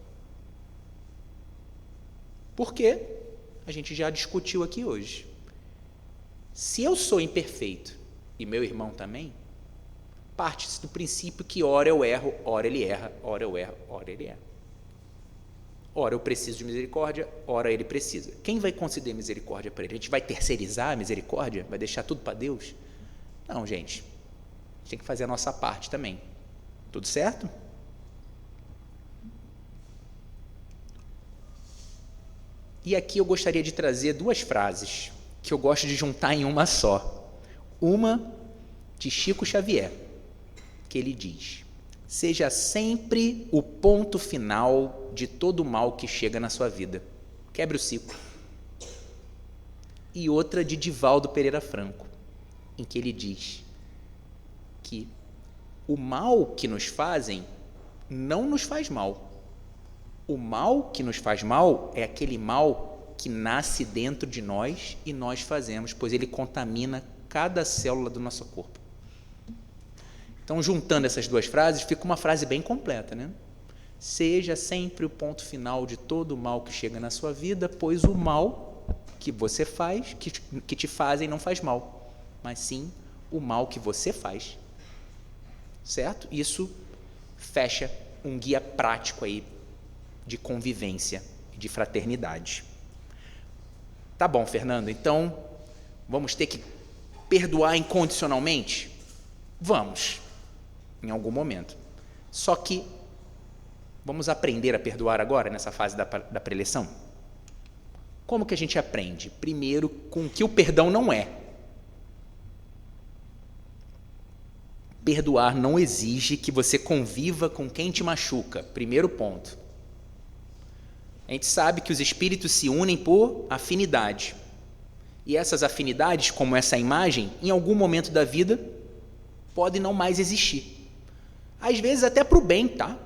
Por quê? A gente já discutiu aqui hoje. Se eu sou imperfeito e meu irmão também, parte-se do princípio que ora eu erro, ora ele erra, ora eu erro, ora ele erra. Ora eu preciso de misericórdia, ora ele precisa. Quem vai conceder misericórdia para ele? A gente vai terceirizar a misericórdia? Vai deixar tudo para Deus? Não, gente. A gente tem que fazer a nossa parte também. Tudo certo? E aqui eu gostaria de trazer duas frases que eu gosto de juntar em uma só. Uma de Chico Xavier, que ele diz: seja sempre o ponto final de todo mal que chega na sua vida. Quebre o ciclo. E outra de Divaldo Pereira Franco, em que ele diz que o mal que nos fazem não nos faz mal. O mal que nos faz mal é aquele mal que nasce dentro de nós e nós fazemos, pois ele contamina cada célula do nosso corpo. Então, juntando essas duas frases, fica uma frase bem completa, né? Seja sempre o ponto final de todo o mal que chega na sua vida, pois o mal que você faz, que te fazem, não faz mal, mas sim o mal que você faz. Certo? Isso fecha um guia prático aí de convivência e de fraternidade. Tá bom, Fernando, então vamos ter que perdoar incondicionalmente? Vamos, em algum momento. Só que vamos aprender a perdoar agora, nessa fase da preleção? Como que a gente aprende? Primeiro, com o que o perdão não é. Perdoar não exige que você conviva com quem te machuca. Primeiro ponto. A gente sabe que os espíritos se unem por afinidade. E essas afinidades, como essa imagem, em algum momento da vida, podem não mais existir. Às vezes até para o bem, tá?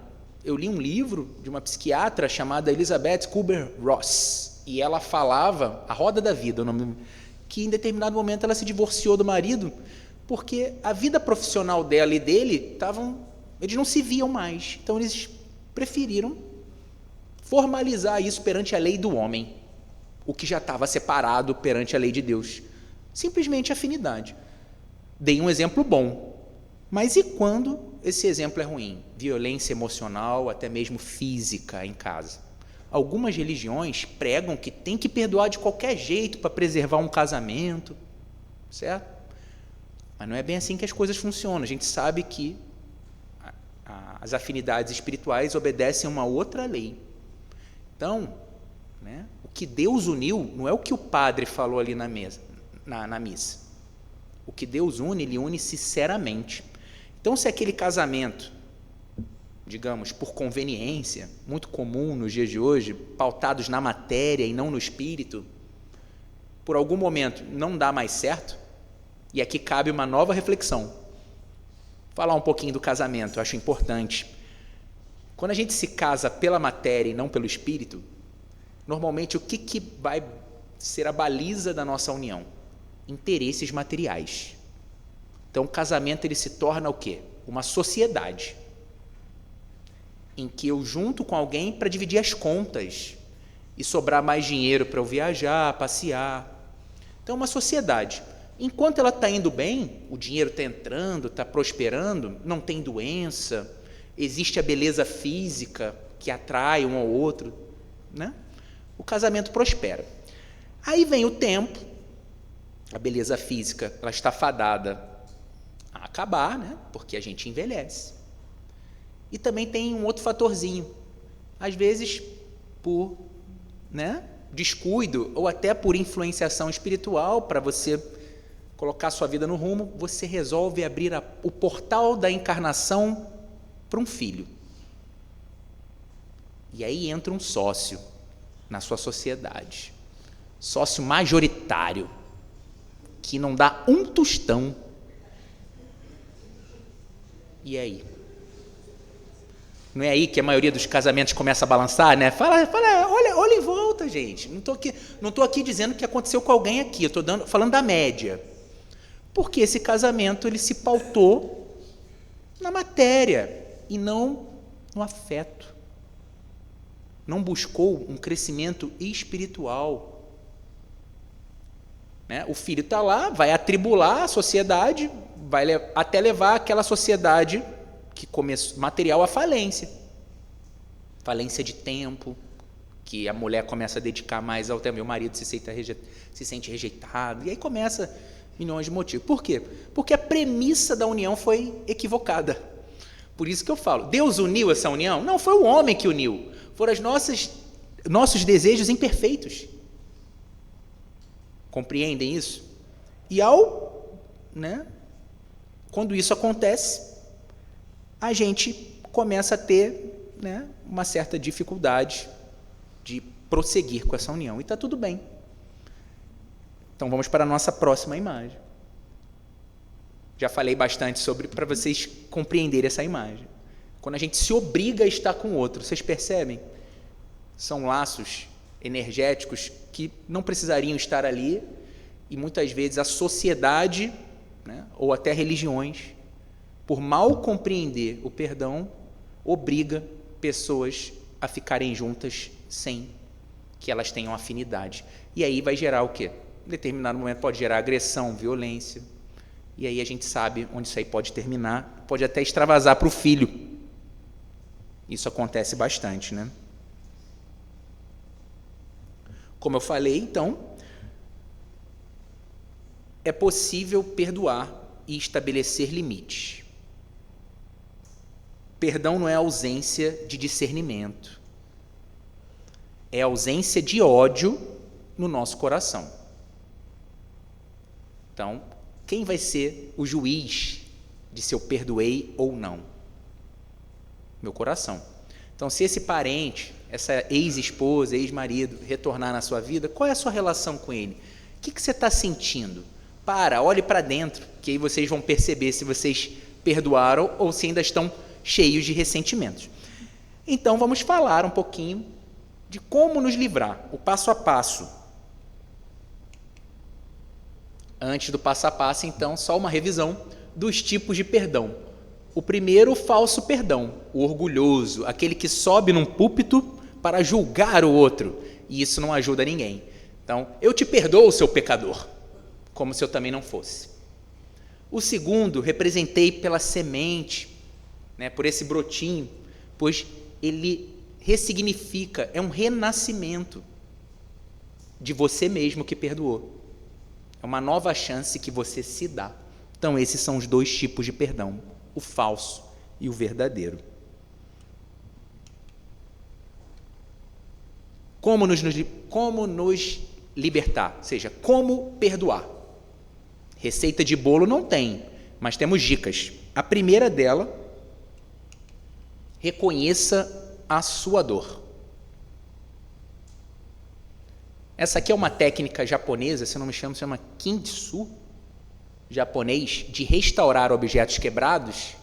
Eu li um livro de uma psiquiatra chamada Elizabeth Kubler-Ross, e ela falava, A Roda da Vida, o nome, que em determinado momento ela se divorciou do marido, porque a vida profissional dela e dele eles não se viam mais. Então eles preferiram formalizar isso perante a lei do homem, o que já estava separado perante a lei de Deus. Simplesmente afinidade. Dei um exemplo bom, mas e quando esse exemplo é ruim? Violência emocional, até mesmo física em casa. Algumas religiões pregam que tem que perdoar de qualquer jeito para preservar um casamento, certo? Mas não é bem assim que as coisas funcionam. A gente sabe que as afinidades espirituais obedecem a uma outra lei. Então, né, o que Deus uniu não é o que o padre falou ali na missa. O que Deus une, Ele une sinceramente. Então, se aquele casamento, digamos, por conveniência, muito comum nos dias de hoje, pautados na matéria e não no espírito, por algum momento não dá mais certo, e aqui cabe uma nova reflexão. Falar um pouquinho do casamento, eu acho importante. Quando a gente se casa pela matéria e não pelo espírito, normalmente o que vai ser a baliza da nossa união? Interesses materiais. Então o casamento ele se torna o quê? Uma sociedade, em que eu junto com alguém para dividir as contas e sobrar mais dinheiro para eu viajar, passear. Então uma sociedade. Enquanto ela está indo bem, o dinheiro está entrando, está prosperando, não tem doença, existe a beleza física que atrai um ao outro, né? O casamento prospera. Aí vem o tempo, a beleza física ela está fadada a acabar, né? Porque a gente envelhece. E também tem um outro fatorzinho, às vezes por, né, descuido ou até por influenciação espiritual, para você colocar sua vida no rumo, você resolve abrir o portal da encarnação para um filho. E aí entra um sócio na sua sociedade, sócio majoritário, que não dá um tostão. E aí? Não é aí que a maioria dos casamentos começa a balançar, né? Fala, olha em volta, gente. Não estou aqui dizendo que aconteceu com alguém aqui, eu estou falando da média. Porque esse casamento ele se pautou na matéria e não no afeto. Não buscou um crescimento espiritual. Né? O filho está lá, vai atribular a sociedade, vai até levar aquela sociedade que começou material à falência. Falência de tempo, que a mulher começa a dedicar mais ao tempo, e o marido se sente rejeitado, e aí começa milhões de motivos. Por quê? Porque a premissa da união foi equivocada. Por isso que eu falo, Deus uniu essa união? Não, foi o homem que uniu. Foram nossos desejos imperfeitos Compreendem isso? E quando isso acontece, a gente começa a ter, uma certa dificuldade de prosseguir com essa união. E está tudo bem. Então, vamos para a nossa próxima imagem. Já falei bastante sobre, para vocês compreenderem essa imagem. Quando a gente se obriga a estar com o outro, vocês percebem? São laços energéticos que não precisariam estar ali, e muitas vezes a sociedade, ou até religiões, por mal compreender o perdão, obriga pessoas a ficarem juntas sem que elas tenham afinidade. E aí vai gerar o quê? Em determinado momento pode gerar agressão, violência, e aí a gente sabe onde isso aí pode terminar, pode até extravasar para o filho. Isso acontece bastante, Como eu falei, então, é possível perdoar e estabelecer limites. Perdão não é ausência de discernimento, é ausência de ódio no nosso coração. Então, quem vai ser o juiz de se eu perdoei ou não? Meu coração. Então, se esse parente, essa ex-esposa, ex-marido, retornar na sua vida, qual é a sua relação com ele? O que você está sentindo? Olhe para dentro, que aí vocês vão perceber se vocês perdoaram ou se ainda estão cheios de ressentimentos. Então, vamos falar um pouquinho de como nos livrar, o passo a passo. Antes do passo a passo, então, só uma revisão dos tipos de perdão. O primeiro, o falso perdão, o orgulhoso, aquele que sobe num púlpito para julgar o outro, e isso não ajuda ninguém. Então, eu te perdoo, seu pecador, como se eu também não fosse. O segundo, representei pela semente, por esse brotinho, pois ele ressignifica, é um renascimento de você mesmo que perdoou. É uma nova chance que você se dá. Então, esses são os dois tipos de perdão, o falso e o verdadeiro. Como nos libertar? Ou seja, como perdoar? Receita de bolo não tem, mas temos dicas. A primeira dela, reconheça a sua dor. Essa aqui é uma técnica japonesa, se não me engano, se chama Kintsu, japonês, de restaurar objetos quebrados.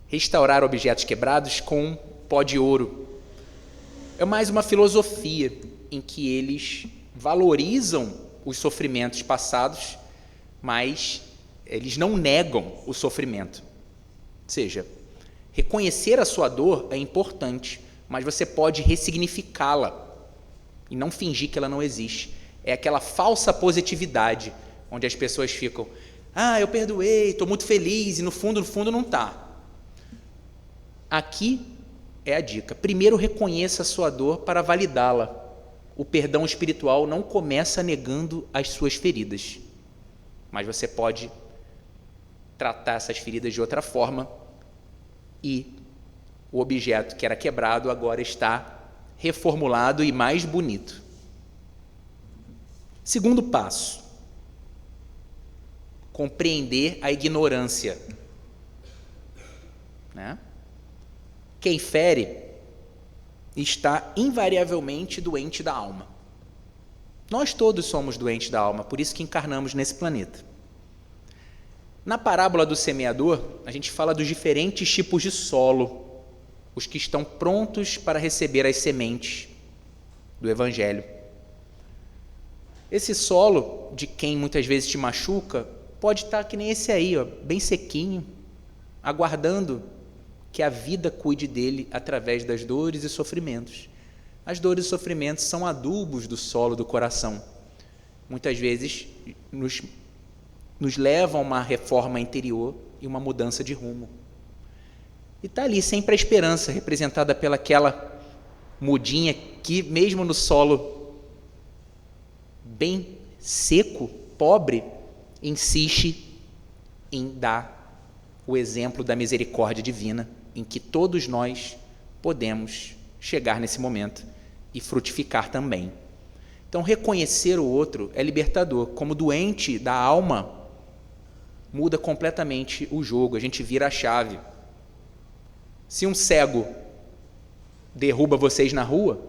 Restaurar objetos quebrados com pó de ouro. É mais uma filosofia em que eles valorizam os sofrimentos passados, mas eles não negam o sofrimento. Ou seja, reconhecer a sua dor é importante, mas você pode ressignificá-la e não fingir que ela não existe. É aquela falsa positividade, onde as pessoas ficam, eu perdoei, estou muito feliz, e no fundo não está. Aqui é a dica. Primeiro, reconheça a sua dor para validá-la. O perdão espiritual não começa negando as suas feridas, mas você pode tratar essas feridas de outra forma e o objeto que era quebrado agora está reformulado e mais bonito. Segundo passo, compreender a ignorância. Quem fere está invariavelmente doente da alma. Nós todos somos doentes da alma, por isso que encarnamos nesse planeta. Na parábola do semeador, a gente fala dos diferentes tipos de solo, os que estão prontos para receber as sementes do Evangelho. Esse solo, de quem muitas vezes te machuca, pode estar que nem esse aí, bem sequinho, aguardando que a vida cuide dele através das dores e sofrimentos. As dores e sofrimentos são adubos do solo do coração. Muitas vezes nos levam a uma reforma interior e uma mudança de rumo. E está ali sempre a esperança, representada pelaquela mudinha que, mesmo no solo bem seco, pobre, insiste em dar o exemplo da misericórdia divina, em que todos nós podemos chegar nesse momento e frutificar também. Então, reconhecer o outro é libertador. Como doente da alma, muda completamente o jogo, a gente vira a chave. Se um cego derruba vocês na rua,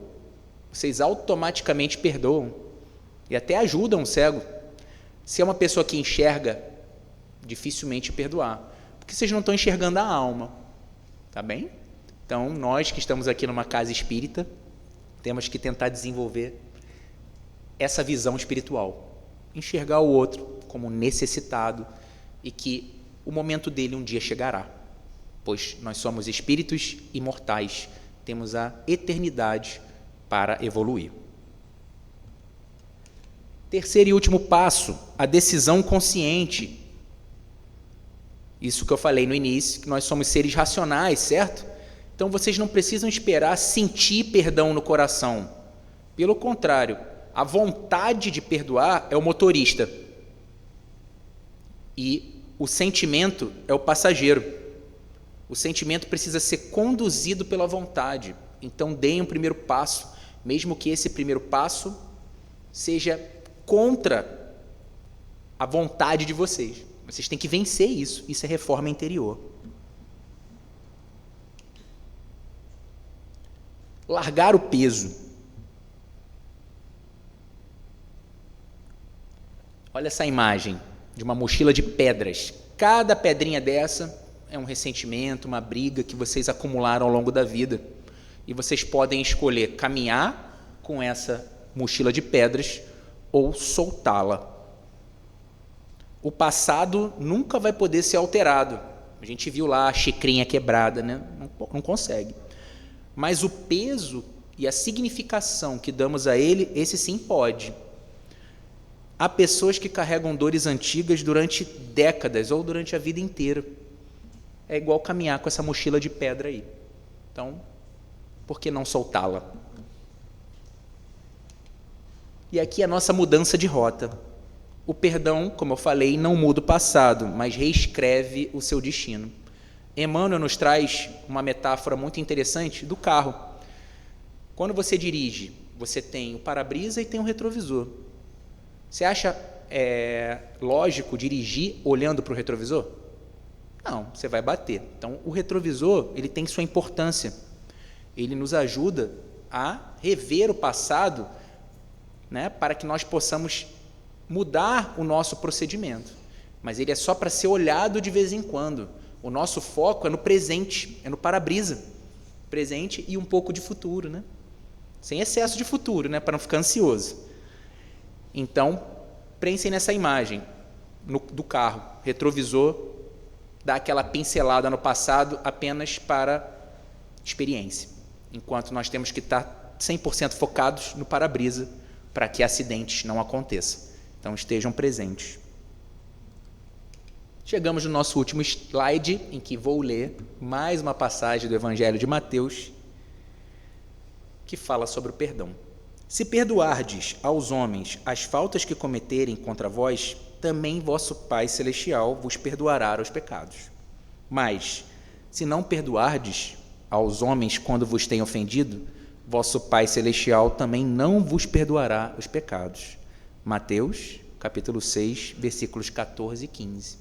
vocês automaticamente perdoam e até ajudam o cego. Se é uma pessoa que enxerga, dificilmente perdoar, porque vocês não estão enxergando a alma, tá bem? Então, nós que estamos aqui numa casa espírita, temos que tentar desenvolver essa visão espiritual, enxergar o outro como necessitado e que o momento dele um dia chegará, pois nós somos espíritos imortais, temos a eternidade para evoluir. Terceiro e último passo, a decisão consciente. Isso que eu falei no início, que nós somos seres racionais, certo? Então vocês não precisam esperar sentir perdão no coração. Pelo contrário, a vontade de perdoar é o motorista e o sentimento é o passageiro. O sentimento precisa ser conduzido pela vontade. Então deem um primeiro passo, mesmo que esse primeiro passo seja contra a vontade de vocês. Vocês têm que vencer isso. Isso é reforma interior. Largar o peso. Olha essa imagem de uma mochila de pedras. Cada pedrinha dessa é um ressentimento, uma briga que vocês acumularam ao longo da vida. E vocês podem escolher caminhar com essa mochila de pedras ou soltá-la. O passado nunca vai poder ser alterado. A gente viu lá a xicrinha quebrada, né? Não consegue. Mas o peso e a significação que damos a ele, esse sim pode. Há pessoas que carregam dores antigas durante décadas ou durante a vida inteira. É igual caminhar com essa mochila de pedra aí. Então, por que não soltá-la? E aqui a nossa mudança de rota. O perdão, como eu falei, não muda o passado, mas reescreve o seu destino. Emmanuel nos traz uma metáfora muito interessante do carro. Quando você dirige, você tem o para-brisa e tem o retrovisor. Você acha lógico dirigir olhando para o retrovisor? Não, você vai bater. Então, o retrovisor ele tem sua importância. Ele nos ajuda a rever o passado, né, para que nós possamos mudar o nosso procedimento. Mas ele é só para ser olhado de vez em quando. O nosso foco é no presente, é no para-brisa. Presente e um pouco de futuro, né? Sem excesso de futuro, né, para não ficar ansioso. Então, pensem nessa imagem do carro. Retrovisor dá aquela pincelada no passado apenas para experiência, enquanto nós temos que estar 100% focados no para-brisa para que acidentes não aconteçam. Então, estejam presentes. Chegamos no nosso último slide, em que vou ler mais uma passagem do Evangelho de Mateus, que fala sobre o perdão. Se perdoardes aos homens as faltas que cometerem contra vós, também vosso Pai Celestial vos perdoará os pecados. Mas, se não perdoardes aos homens quando vos têm ofendido, vosso Pai Celestial também não vos perdoará os pecados. Mateus, capítulo 6, versículos 14 e 15.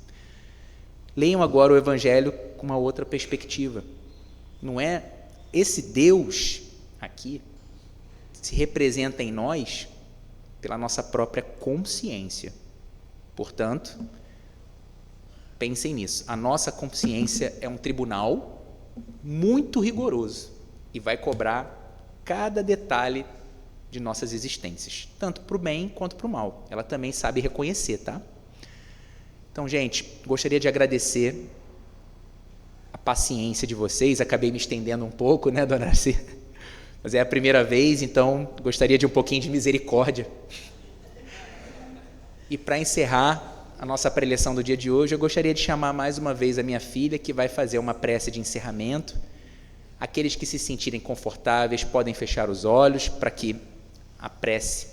Leiam agora o Evangelho com uma outra perspectiva. Não é esse Deus aqui se representa em nós pela nossa própria consciência. Portanto, pensem nisso. A nossa consciência é um tribunal muito rigoroso e vai cobrar cada detalhe de nossas existências, tanto para o bem quanto para o mal. Ela também sabe reconhecer, tá? Então, gente, gostaria de agradecer a paciência de vocês. Acabei me estendendo um pouco, né, dona Arci? Mas é a primeira vez, então gostaria de um pouquinho de misericórdia. E para encerrar a nossa preleção do dia de hoje, eu gostaria de chamar mais uma vez a minha filha, que vai fazer uma prece de encerramento. Aqueles que se sentirem confortáveis podem fechar os olhos para que a prece,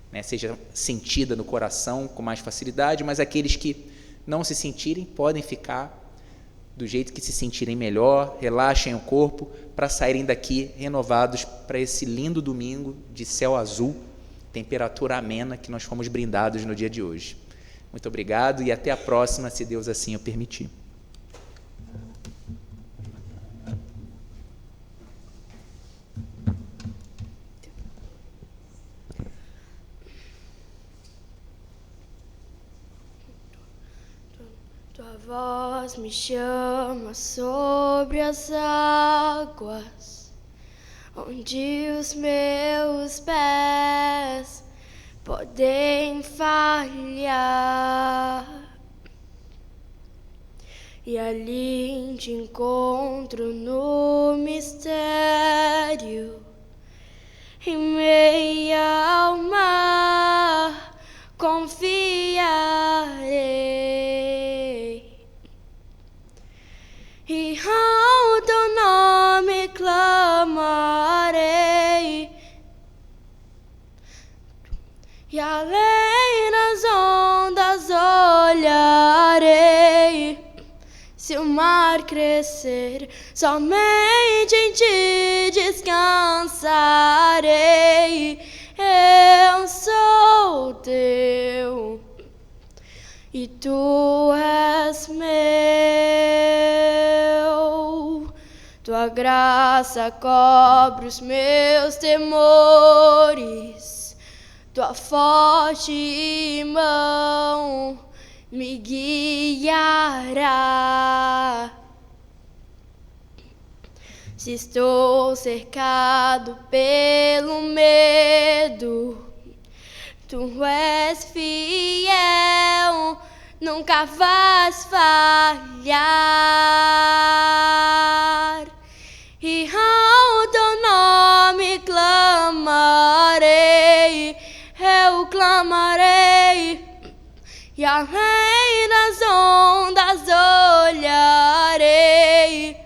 né, seja sentida no coração com mais facilidade, mas aqueles que não se sentirem podem ficar do jeito que se sentirem melhor, relaxem o corpo para saírem daqui renovados para esse lindo domingo de céu azul temperatura amena que nós fomos brindados no dia de hoje. Muito obrigado e até a próxima, se Deus assim o permitir. Tua voz me chama sobre as águas, onde os meus pés podem falhar. E ali te encontro no mistério, em meio ao mar confiarei, e ao teu nome clamarei, e além das ondas olharei. Se o mar crescer, somente em ti descansarei. Eu sou teu e tu és meu. Tua graça cobre os meus temores, tua forte mão me guiará. Se estou cercado pelo medo, tu és fiel, nunca vais falhar. E ao teu nome clamarei, eu clamarei, e além das ondas olharei.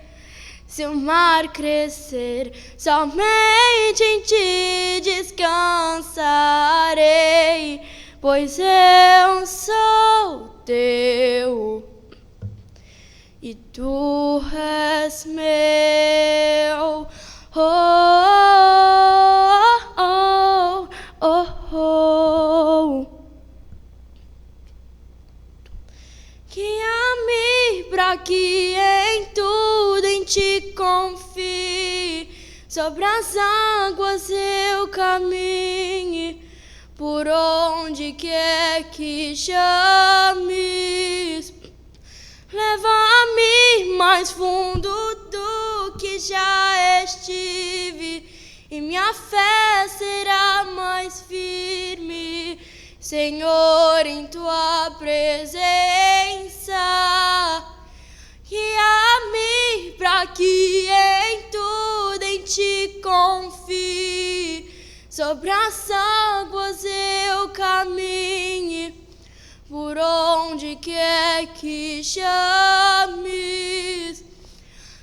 Se o mar crescer, somente em ti descansarei, pois eu sou teu e tu és meu. Oh, oh, oh, oh. Guia-me para que em tudo em ti confie, sobre as águas eu caminhe, por onde quer que chames. Leva-me mais fundo do que já estive, e minha fé será mais firme, Senhor, em tua presença. Guia-me para que em tudo em ti confie, sobre as águas eu caminhe, por onde quer que chames.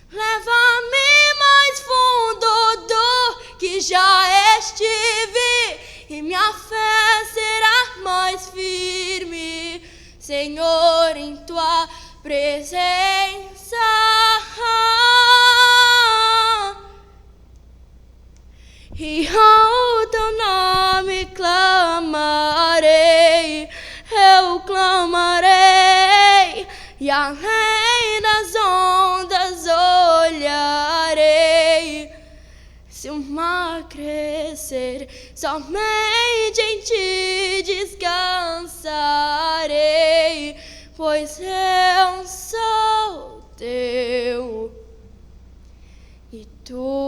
Leva-me mais fundo do que já estive, e minha fé será mais firme, Senhor, em tua presença. E ao teu nome clamarei, eu clamarei, e além das ondas olharei. Se o mar crescer, somente em ti descansarei, pois eu sou teu e tu